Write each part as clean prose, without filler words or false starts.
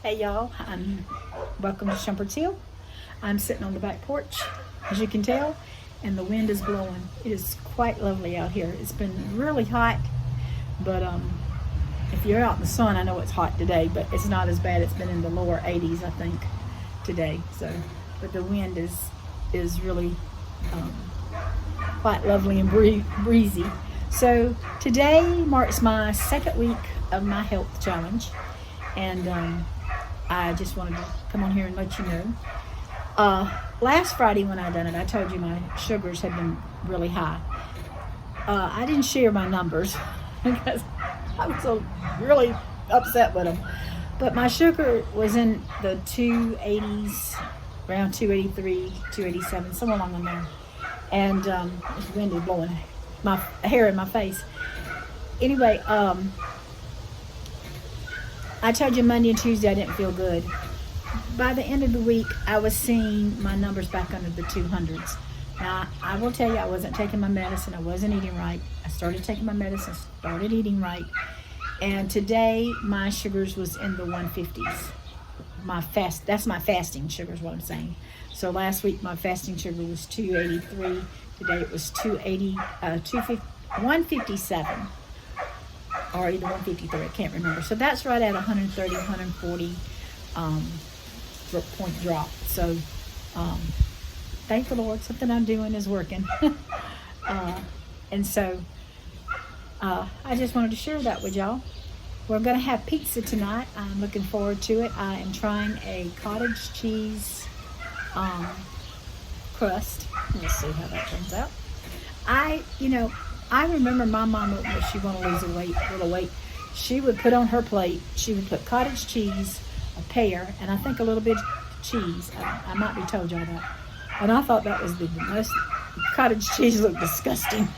Hey y'all, welcome to Shumperts Hill. I'm sitting on the back porch, as you can tell, and the wind is blowing. It is quite lovely out here. It's been really hot, but if you're out in the sun, I know it's hot today, but it's not as bad. It's been in the lower 80s, I think, today. So, but the wind is really quite lovely and breezy. So today marks my second week of my health challenge, and I just wanted to come on here and let you know. Last Friday when I done it, I told you my sugars had been really high. I didn't share my numbers because I was so really upset with them. But my sugar was in the 280s, around 283, 287, somewhere along in there. And the wind is blowing my hair in my face. Anyway, I told you Monday and Tuesday I didn't feel good. By the end of the week, I was seeing my numbers back under the 200s. Now, I will tell you, I wasn't taking my medicine. I wasn't eating right. I started taking my medicine, started eating right. And today, my sugars was in the 150s. That's my fasting sugar is what I'm saying. So last week, my fasting sugar was 283. Today, it was 157. Or either 153, I can't remember. So that's right at 130, 140 point drop. So thank the Lord, something I'm doing is working. And so I just wanted to share that with y'all. We're going to have pizza tonight. I'm looking forward to it. I am trying a cottage cheese crust. Let's see how that turns out. I remember my mama, when she wanted to lose a little weight, she would put on her plate, she would put cottage cheese, a pear, and I think a little bit of cheese. I might be told y'all that. And I thought that was the most, cottage cheese looked disgusting.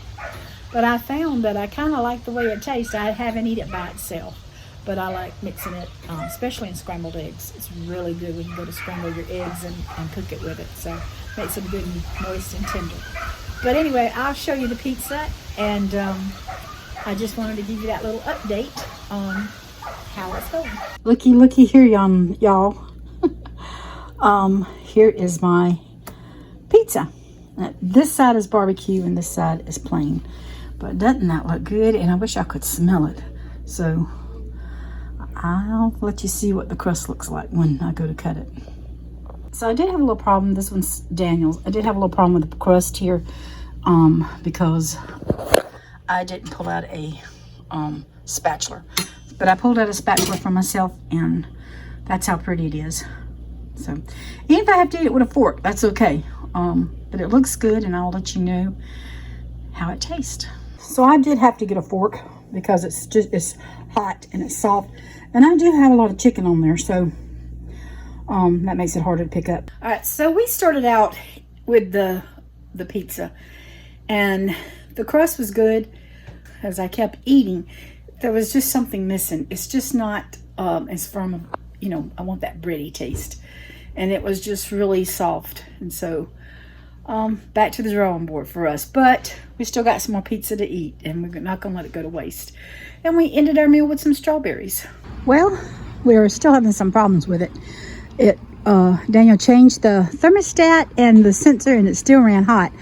But I found that I kind of like the way it tastes. I haven't eaten it by itself, but I like mixing it, especially in scrambled eggs. It's really good when you go to scramble your eggs and cook it with it. So it makes them good and moist and tender. But anyway, I'll show you the pizza, and I just wanted to give you that little update on how it's going. Looky here, y'all. Here is my pizza. This side is barbecue and this side is plain. But doesn't that look good? And I wish I could smell it. So I'll let you see what the crust looks like when I go to cut it. So I did have a little problem. This one's Daniel's. I did have a little problem with the crust here because I didn't pull out a spatula. But I pulled out a spatula for myself, and that's how pretty it is. So, even if I have to eat it with a fork, that's okay. But it looks good, and I'll let you know how it tastes. So I did have to get a fork because it's hot and it's soft. And I do have a lot of chicken on there, so that makes it harder to pick up. All right, so we started out with the pizza, and the crust was good. As I kept eating, there was just something missing. It's just not as firm, I want that bready taste, and it was just really soft. And so back to the drawing board for us, but we still got some more pizza to eat, and we're not gonna let it go to waste. And we ended our meal with some strawberries. Well, we're still having some problems with it. Daniel changed the thermostat and the sensor, and it still ran hot.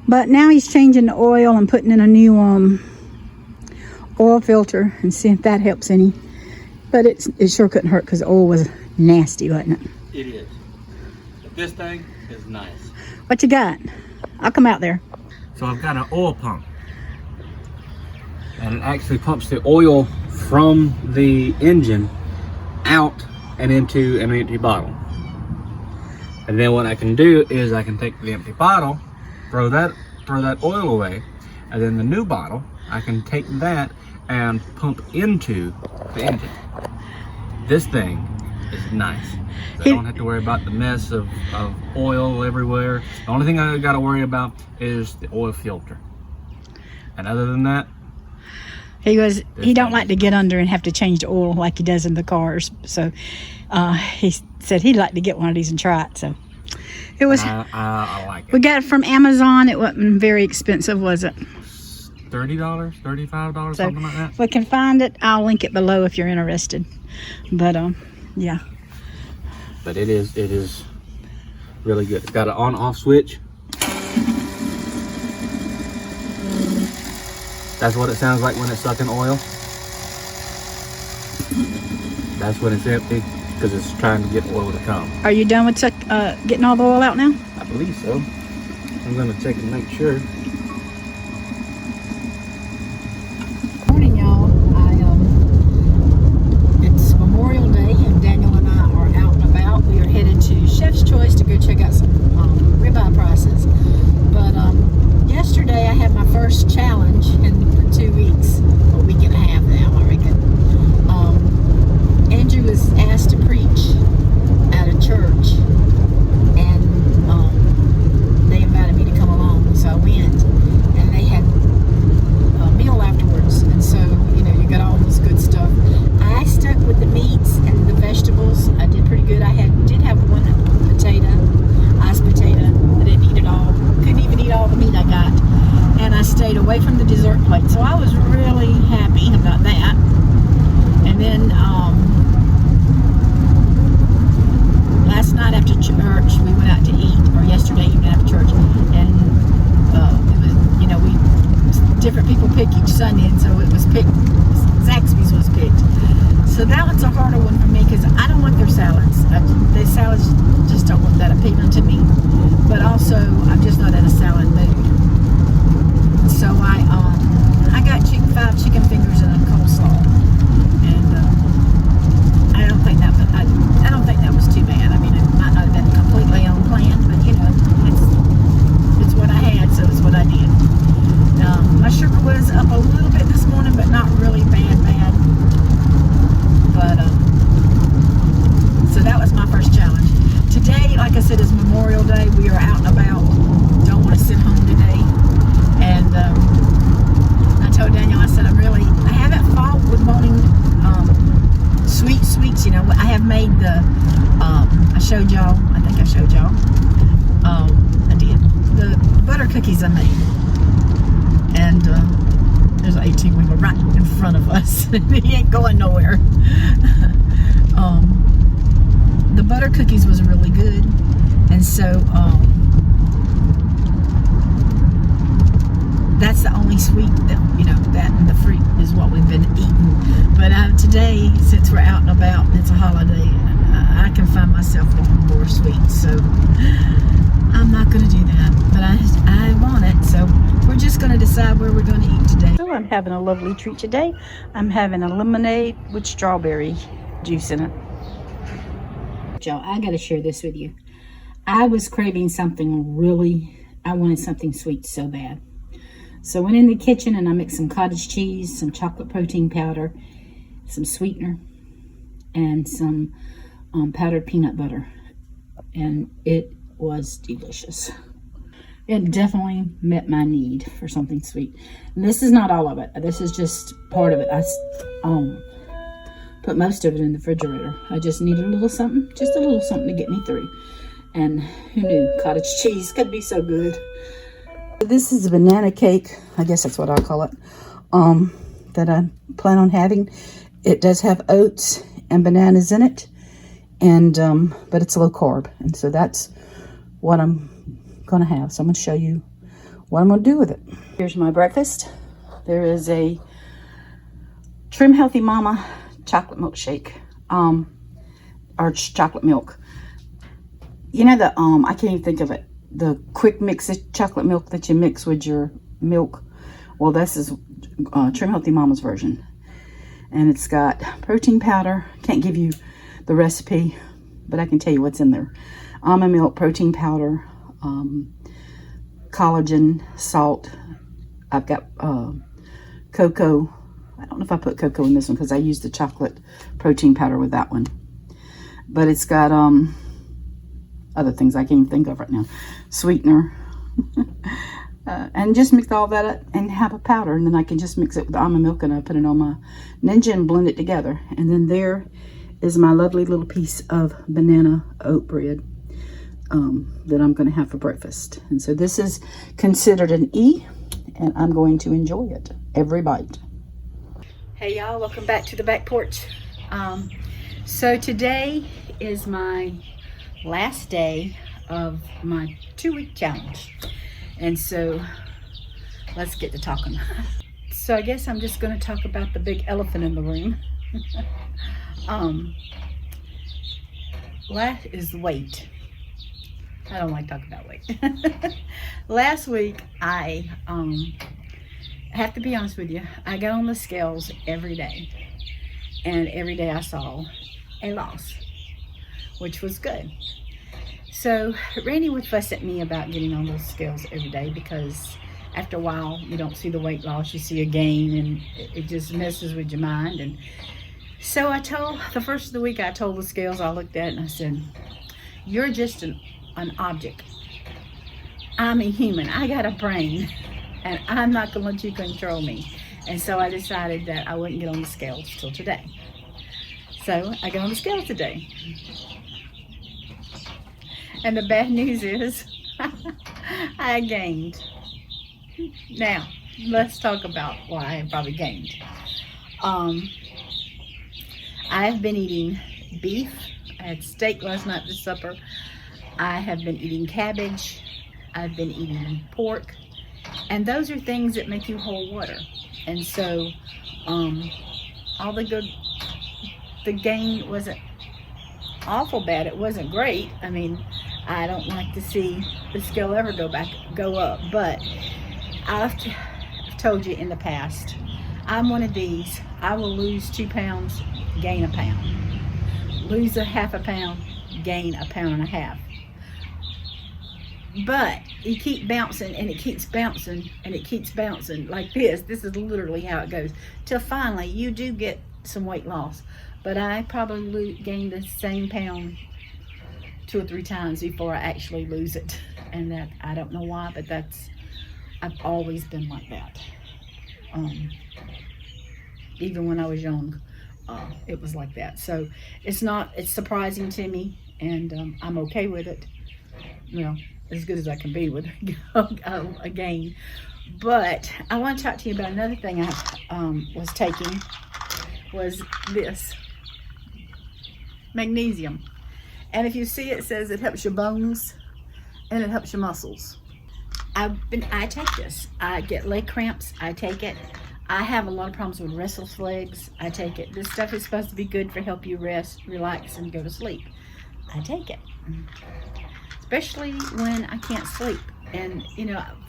But now he's changing the oil and putting in a new oil filter, and see if that helps any. But it sure couldn't hurt because the oil was nasty, wasn't it? It is. But this thing is nice. What you got? I'll come out there. So I've got an oil pump, and it actually pumps the oil from the engine out and into an empty bottle. And then what I can do is I can take the empty bottle, throw that oil away, and then the new bottle, I can take that and pump into the engine. This thing is nice. I don't have to worry about the mess of oil everywhere. The only thing I got to worry about is the oil filter. And other than that, he don't like to get under and have to change the oil like he does in the cars. So he said he'd like to get one of these and try it. So it was. I like it. We got it from Amazon. It wasn't very expensive, was it? $30, $35, something like that. If we can find it, I'll link it below if you're interested. But yeah. but it is really good. It's got an on-off switch. That's what it sounds like when it's sucking oil. That's when it's empty, because it's trying to get oil to come. Are you done with getting all the oil out now? I believe so. I'm going to check and make sure. Morning, y'all. It's Memorial Day, and Daniel and I are out and about. We are headed to Chef's Choice to go check out some ribeye prices. But yesterday I had my first challenge for 2 weeks, a week and a half now, I reckon. Andrew was asked to preach at a church, and they invited me to come along, so I went, and they had a meal afterwards, and so, you know, you got all this good stuff. I stuck with the meats and the vegetables. I did pretty good. I did have one iced potato. I didn't eat it all. Couldn't even eat all the meat I got, and I stayed away from the dessert plate, so I was really happy about that. And then last night after church, we went out to eat, or yesterday evening after church, and it was, you know, different people pick each Sunday, and so it was picked, Zaxby's was picked. So that one's a harder one for me, because I don't want their salads. Their salads just don't look that appealing to me, but also I'm just not in a salad mood. So I got 5 chicken fingers and a coleslaw, and I don't think that was too bad. I mean, it might not have been completely on plan, but you know, it's what I had, so it's what I did. My sugar was up a little bit this morning, but not really bad. But so that was my first challenge. Today, like I said, is Memorial Day. We are out and about. Don't want to sit home today. And I told Daniel, I said, I haven't fought with wanting sweets. You know, I have made I showed y'all. I think I showed y'all. I did. The butter cookies I made. And there's an 18-wheeler right in front of us. He ain't going nowhere. The butter cookies was really good, and so that's the only sweet that, you know, that and the fruit is what we've been eating. But today, since we're out and about, it's a holiday, I can find myself wanting more sweets, so I'm not going to do that, but I want it, so we're just going to decide where we're going to eat today. So I'm having a lovely treat today. I'm having a lemonade with strawberry juice in it. Y'all, I got to share this with you. I was craving something I wanted something sweet so bad. So I went in the kitchen and I mixed some cottage cheese, some chocolate protein powder, some sweetener, and some powdered peanut butter. And it was delicious. It definitely met my need for something sweet. And this is not all of it. This is just part of it. I put most of it in the refrigerator. I just needed a little something to get me through. And who knew cottage cheese could be so good. This is a banana cake, I guess that's what I'll call it, that I plan on having. It does have oats and bananas in it, and but it's low carb, and so that's what I'm gonna have. So I'm gonna show you what I'm gonna do with it. Here's my breakfast. There is a Trim Healthy Mama chocolate milkshake, or chocolate milk. You know the I can't even think of it. The quick mix chocolate milk that you mix with your milk. Well, this is Trim Healthy Mama's version, and it's got protein powder. Can't give you the recipe, but I can tell you what's in there. Almond milk, protein powder, collagen, salt. I've got cocoa. I don't know if I put cocoa in this one because I used the chocolate protein powder with that one. But it's got other things I can't even think of right now. Sweetener. And just mix all that up and have a powder. And then I can just mix it with the almond milk and I put it on my Ninja and blend it together. And then there is my lovely little piece of banana oat bread that I'm going to have for breakfast. And so this is considered an E, and I'm going to enjoy it every bite. Hey y'all, welcome back to the back porch. So today is my last day of my 2-week challenge. And so let's get to talking. So I guess I'm just going to talk about the big elephant in the room. Last is weight. I don't like talking about weight. Last week, I have to be honest with you, I got on the scales every day. And every day I saw a loss, which was good. So Randy would fuss at me about getting on those scales every day because after a while you don't see the weight loss, you see a gain, and it just messes with your mind. And so the first of the week I told the scales, I looked at it and I said, you're just an object. I'm a human. I got a brain and I'm not going to let you control me. And so I decided that I wouldn't get on the scales till today. So I got on the scales today. And the bad news is I gained. Now, let's talk about why I probably gained. I've been eating beef. I had steak last night for supper. I have been eating cabbage. I've been eating pork. And those are things that make you hold water. And so, the gain wasn't awful bad. It wasn't great. I mean, I don't like to see the scale ever go up, but I've told you in the past, I'm one of these. I will lose 2 pounds, gain a pound. Lose a half a pound, gain a pound and a half. But you keep bouncing and it keeps bouncing and it keeps bouncing like this. This is literally how it goes. Till finally you do get some weight loss. But I probably gained the same pound 2 or 3 times before I actually lose it. And that, I don't know why, but I've always been like that. Even when I was young, it was like that. So it's surprising to me, and I'm okay with it. As good as I can be with a gain. But I want to talk to you about another thing I was taking, was this magnesium. And if you see, it says it helps your bones and it helps your muscles. I take this. I get leg cramps, I take it. I have a lot of problems with restless legs, I take it. This stuff is supposed to be good for help you rest, relax, and go to sleep. I take it. Especially when I can't sleep. And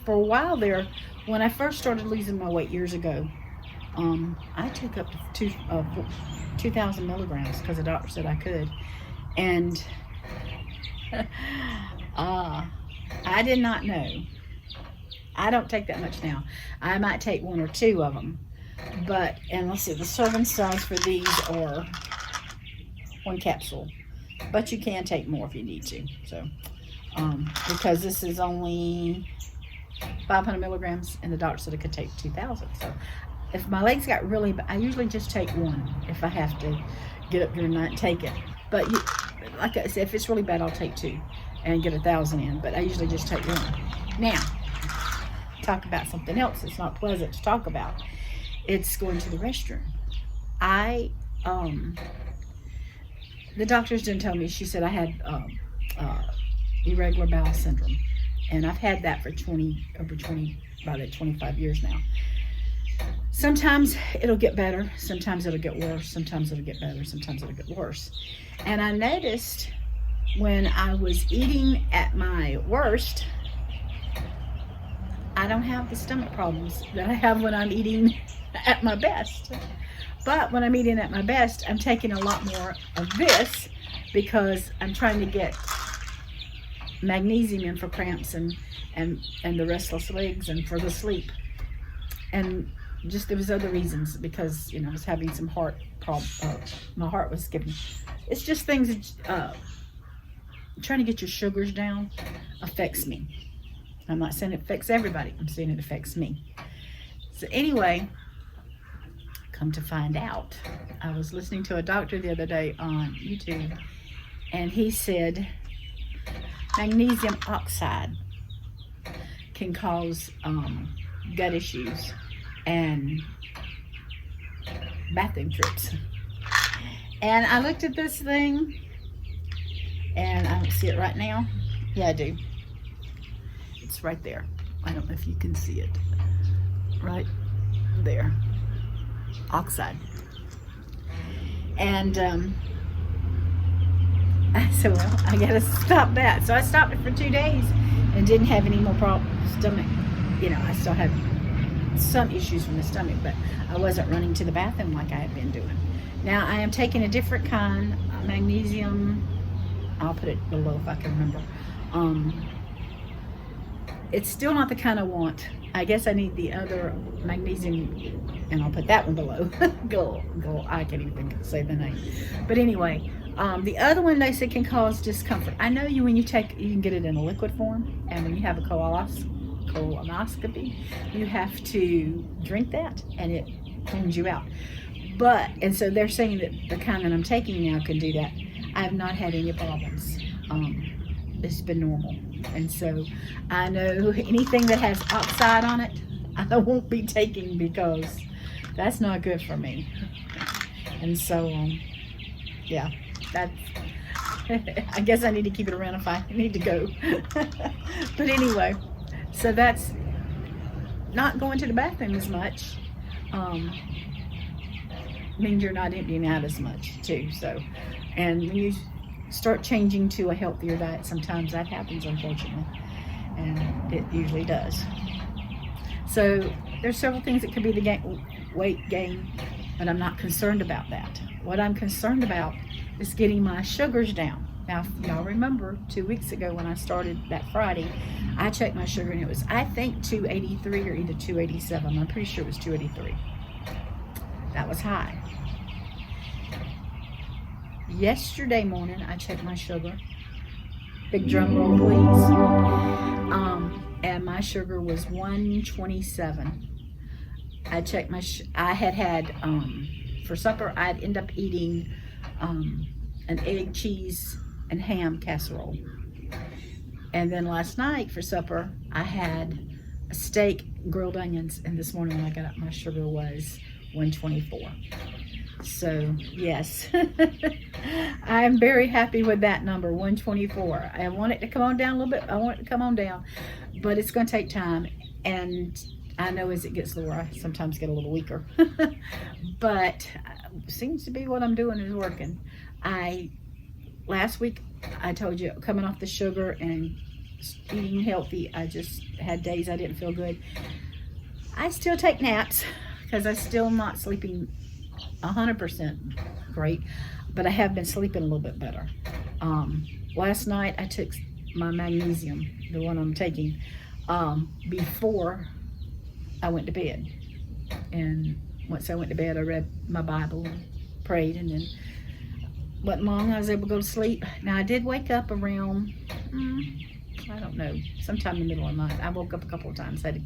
for a while there, when I first started losing my weight years ago, I took up to 2,000 milligrams because the doctor said I could. And I did not know. I don't take that much now. I might take 1 or 2 of them. And let's see, the serving size for these are 1 capsule. But you can take more if you need to. So, because this is only 500 milligrams, and the doctor said I could take 2,000. So, if my legs got really bad, I usually just take 1 if I have to get up during the night and take it. But like I said, if it's really bad, I'll take 2 and get 1,000 in. But I usually just take 1. Now, talk about something else that's not pleasant to talk about. It's going to the restroom. The doctors didn't tell me. She said I had irregular bowel syndrome, and I've had that for 25 years now. Sometimes it'll get better, sometimes it'll get worse, sometimes it'll get better, sometimes it'll get worse. And I noticed when I was eating at my worst, I don't have the stomach problems that I have when I'm eating at my best. But when I'm eating at my best, I'm taking a lot more of this because I'm trying to get magnesium in for cramps and the restless legs and for the sleep. And just there was other reasons because I was having some heart problems. My heart was skipping. It's just things that trying to get your sugars down affects me. I'm not saying it affects everybody. I'm saying it affects me. So anyway, come to find out, I was listening to a doctor the other day on YouTube, and he said magnesium oxide can cause gut issues and bathroom trips. And I looked at this thing see it right now. Yeah, I do. It's right there. I don't know if you can see it. Right there. Oxide. And I said, well, I gotta stop that. So I stopped it for 2 days and didn't have any more stomach. You know, I still had some issues from the stomach, but I wasn't running to the bathroom like I had been doing. Now I am taking a different kind, magnesium. I'll put it below if I can remember. It's still not the kind I want. I guess I need the other magnesium, and I'll put that one below. Go, I can't even say the name. But anyway, the other one they said can cause discomfort. I know you when you take, you can get it in a liquid form, and when you have a colonoscopy, you have to drink that, and it cleans you out. But, and so they're saying that the kind that I'm taking now can do that. I have not had any problems. It's been normal. And so I know anything that has oxide on it, I won't be taking because that's not good for me. And so, yeah, that's, I guess I need to keep it around if I need to go. But anyway, so that's not going to the bathroom as much. Means you're not emptying out as much too. So, and when you start changing to a healthier diet, sometimes that happens, unfortunately, and it usually does. So there's several things that could be the weight gain, but I'm not concerned about that. What I'm concerned about is getting my sugars down. Now, if y'all remember 2 weeks ago when I started that Friday, I checked my sugar and it was, I think, 283 or either 287. I'm pretty sure it was 283. That was high. Yesterday morning, I checked my sugar. Big drum roll, please. And my sugar was 127. I checked my, I had for supper, I'd end up eating an egg, cheese, and ham casserole. And then last night for supper, I had a steak, grilled onions, and this morning when I got up, my sugar was 124. So yes, I'm very happy with that number, 124. I want it to come on down a little bit. I want it to come on down, but it's going to take time. And I know as it gets lower, I sometimes get a little weaker. But seems to be what I'm doing is working. Last week, I told you, coming off the sugar and eating healthy, I just had days I didn't feel good. I still take naps because I'm still not sleeping 100% great, but I have been sleeping a little bit better. Last night I took my magnesium, the one I'm taking, before I went to bed. And once I went to bed, I read my Bible and prayed, and then wasn't long I was able to go to sleep. Now I did wake up around, I don't know, sometime in the middle of the night. I woke up a couple of times, I had to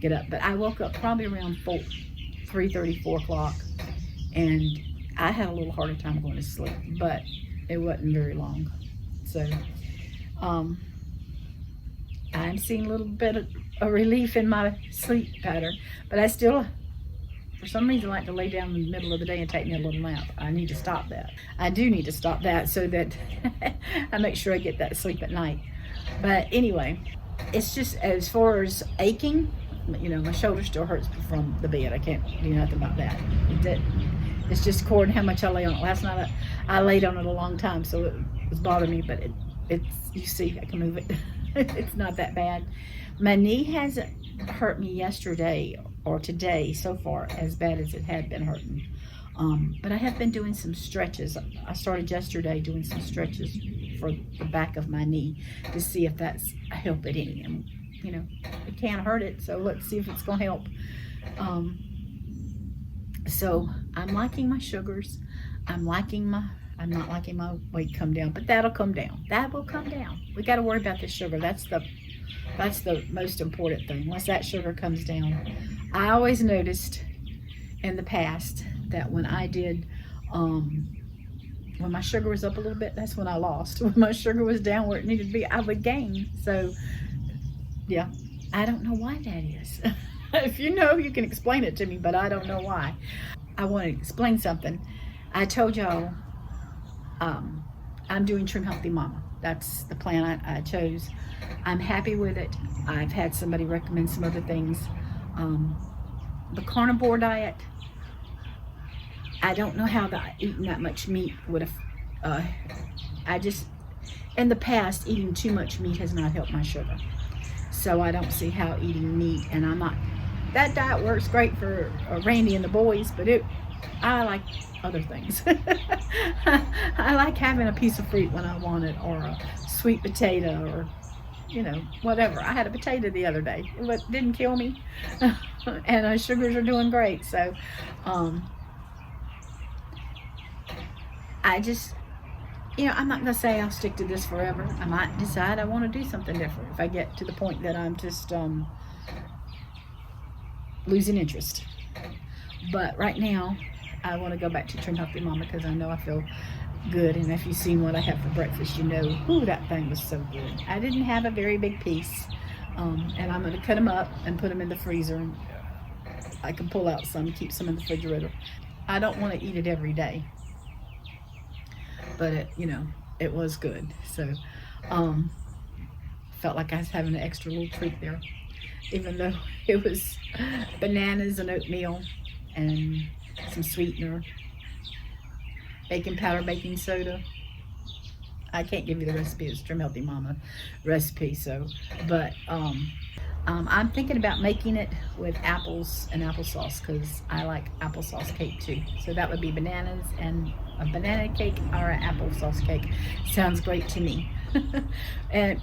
get up, but I woke up probably around 3:30, 4 o'clock. And I had a little harder time going to sleep, but it wasn't very long. So I'm seeing a little bit of a relief in my sleep pattern, but I still, for some reason, like to lay down in the middle of the day and take me a little nap. I need to stop that. I do need to stop that so that I make sure I get that sleep at night. But anyway, it's just as far as aching, you know, my shoulder still hurts from the bed. I can't do nothing about that. It's just according to how much I lay on it. Last night I laid on it a long time, so it was bothering me, but it's, you see, I can move it. It's not that bad. My knee hasn't hurt me yesterday or today so far as bad as it had been hurting. But I have been doing some stretches. I started yesterday doing some stretches for the back of my knee to see if that's a help at any. And, you know, it can't hurt it, so let's see if it's gonna help. So I'm liking my sugars. I'm not liking my weight come down, but that'll come down. That will come down. We got to worry about the sugar. That's the most important thing. Once that sugar comes down, I always noticed in the past that when I did, when my sugar was up a little bit, that's when I lost. When my sugar was down where it needed to be, I would gain. So yeah, I don't know why that is. If you know, you can explain it to me, but I don't know why. I want to explain something. I told y'all I'm doing Trim Healthy Mama. That's the plan I chose. I'm happy with it. I've had somebody recommend some other things. The carnivore diet, I don't know how eating that much meat would have, I just, in the past, eating too much meat has not helped my sugar. So I don't see how eating meat, and I'm not, that diet works great for Randy and the boys, but I like other things. I like having a piece of fruit when I want it, or a sweet potato, or you know, whatever. I had a potato the other day, but didn't kill me. And sugars are doing great. So I just, you know, I'm not gonna say I'll stick to this forever. I might decide I want to do something different if I get to the point that I'm just losing interest. But right now I want to go back to Trim Healthy Mama because I know I feel good. And if you've seen what I had for breakfast, you know, ooh, that thing was so good. I didn't have a very big piece, and I'm going to cut them up and put them in the freezer, and I can pull out some, keep some in the refrigerator. I don't want to eat it every day, but it, you know, it was good. So felt like I was having an extra little treat there, even though it was bananas and oatmeal and some sweetener, baking powder, baking soda. I can't give you the recipe. It's Trim Healthy Mama recipe. So, but I'm thinking about making it with apples and applesauce because I like applesauce cake too. So that would be bananas and a banana cake or an applesauce cake. Sounds great to me.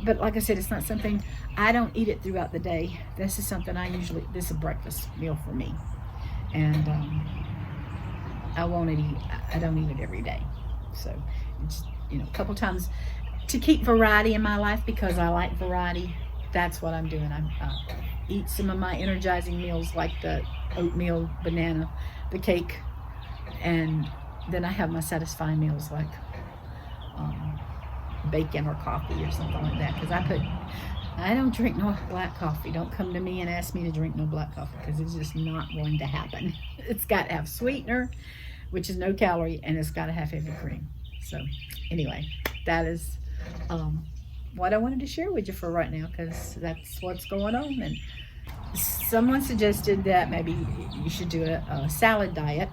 But like I said, it's not something, I don't eat it throughout the day. This is something this is a breakfast meal for me. And I don't eat it every day. So it's, you know, a couple times to keep variety in my life because I like variety. That's what I'm doing. I eat some of my energizing meals like the oatmeal, banana, the cake, and then I have my satisfying meals like bacon or coffee or something like that, because I don't drink no black coffee. Don't come to me and ask me to drink no black coffee because it's just not going to happen. It's got to have sweetener, which is no calorie, and it's got to have heavy cream. So anyway, that is what I wanted to share with you for right now, because that's what's going on. And someone suggested that maybe you should do a salad diet.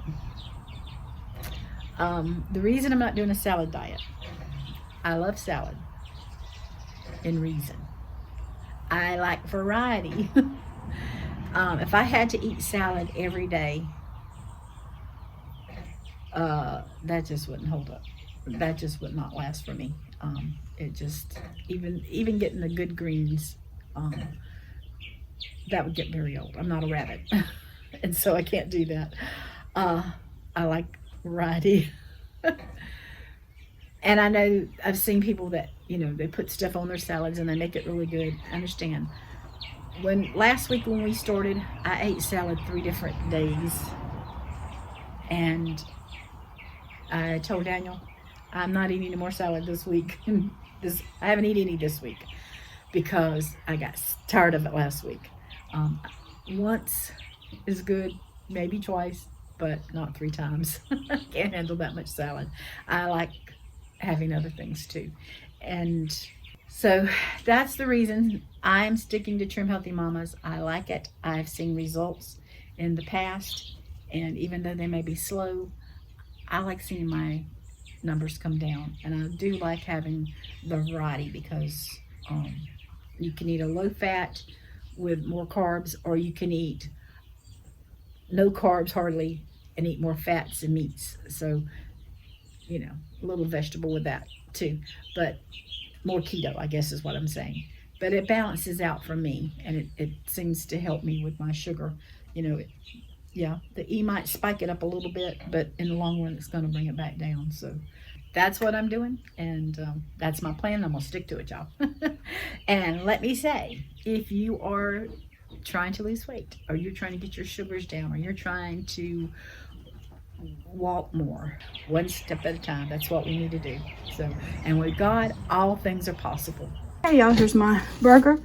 The reason I'm not doing a salad diet, I love salad in reason. I like variety. If I had to eat salad every day, that just wouldn't hold up. That just would not last for me. It just, even getting the good greens, that would get very old. I'm not a rabbit, and so I can't do that. I like variety. And I know I've seen people that, you know, they put stuff on their salads and they make it really good. I understand. Last week when we started, I ate salad 3 different days, and I told Daniel, I'm not eating any more salad this week. I haven't eaten any this week because I got tired of it last week. Once is good, maybe twice, but not 3 times. I can't handle that much salad. I like having other things too. And so that's the reason I'm sticking to Trim Healthy Mamas. I like it. I've seen results in the past, and even though they may be slow, I like seeing my numbers come down. And I do like having the variety because you can eat a low fat with more carbs, or you can eat no carbs hardly and eat more fats and meats. So, you know, a little vegetable with that too, but more keto, I guess is what I'm saying. But it balances out for me, and it seems to help me with my sugar. You know, yeah, the E might spike it up a little bit, but in the long run, it's going to bring it back down. So that's what I'm doing, and that's my plan. I'm going to stick to it, y'all. And let me say, if you are trying to lose weight, or you're trying to get your sugars down, or you're trying to walk more, one step at a time, that's what we need to do. So, and with God, all things are possible. Hey y'all, here's my burger.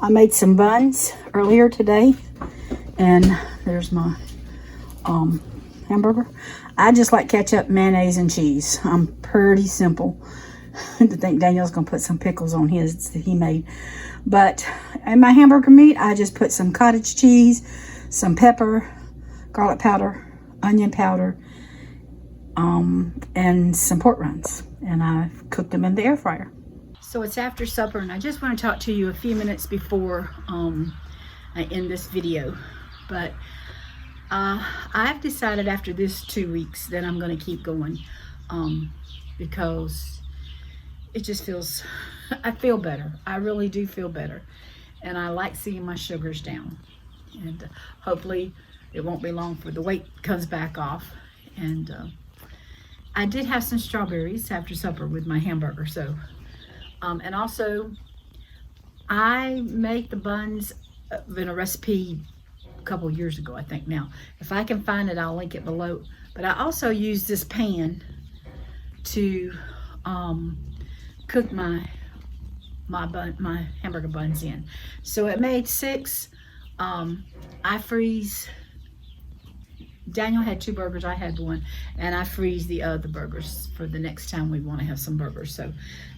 I made some buns earlier today, and there's my hamburger. I just like ketchup, mayonnaise, and cheese. I'm pretty simple. to think Daniel's gonna put some pickles on his that he made. But in my hamburger meat, I just put some cottage cheese, some pepper, garlic powder, onion powder, and some pork rinds. And I cooked them in the air fryer. So it's after supper, and I just want to talk to you a few minutes before I end this video. But I've decided after this 2 weeks that I'm going to keep going because it just feels, I feel better. I really do feel better. And I like seeing my sugars down. And hopefully it won't be long before the weight comes back off. And I did have some strawberries after supper with my hamburger. So, and also I make the buns in a recipe a couple years ago, I think. Now, if I can find it, I'll link it below. But I also use this pan to cook my hamburger buns in. So it made 6. I freeze. Daniel had 2 burgers, I had 1, and I freeze the other burgers for the next time we want to have some burgers. So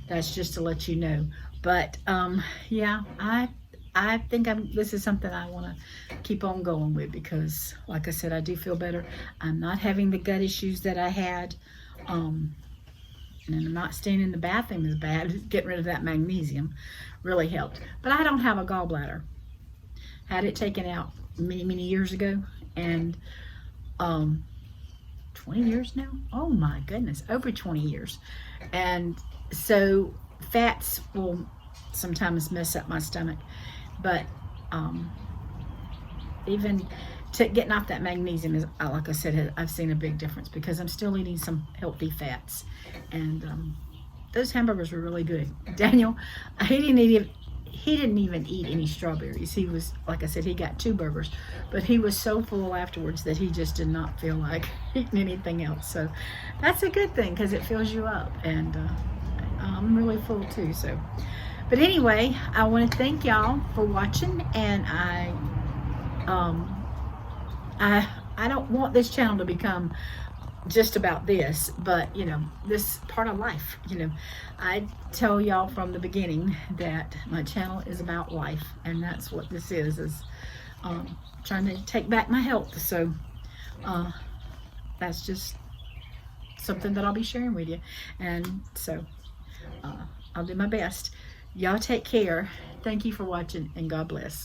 that's just to let you know. But yeah, I think this is something I want to keep on going with because, like I said, I do feel better. I'm not having the gut issues that I had, and I'm not staying in the bathroom as bad. Getting rid of that magnesium really helped. But I don't have a gallbladder. Had it taken out many years ago, and 20 years now. Oh my goodness, over 20 years. And so fats will sometimes mess up my stomach, but even getting off that magnesium is, like I said, I've seen a big difference because I'm still eating some healthy fats. And those hamburgers were really good. Daniel, he didn't even eat any strawberries. He was, like I said, he got 2 burgers, but he was so full afterwards that he just did not feel like eating anything else. So that's a good thing because it fills you up, and I'm really full too. So, but anyway, I want to thank y'all for watching, and I don't want this channel to become just about this, but you know, this part of life, you know, I tell y'all from the beginning that my channel is about life, and that's what this is trying to take back my health. So that's just something that I'll be sharing with you, and so I'll do my best. Y'all take care. Thank you for watching, and God bless.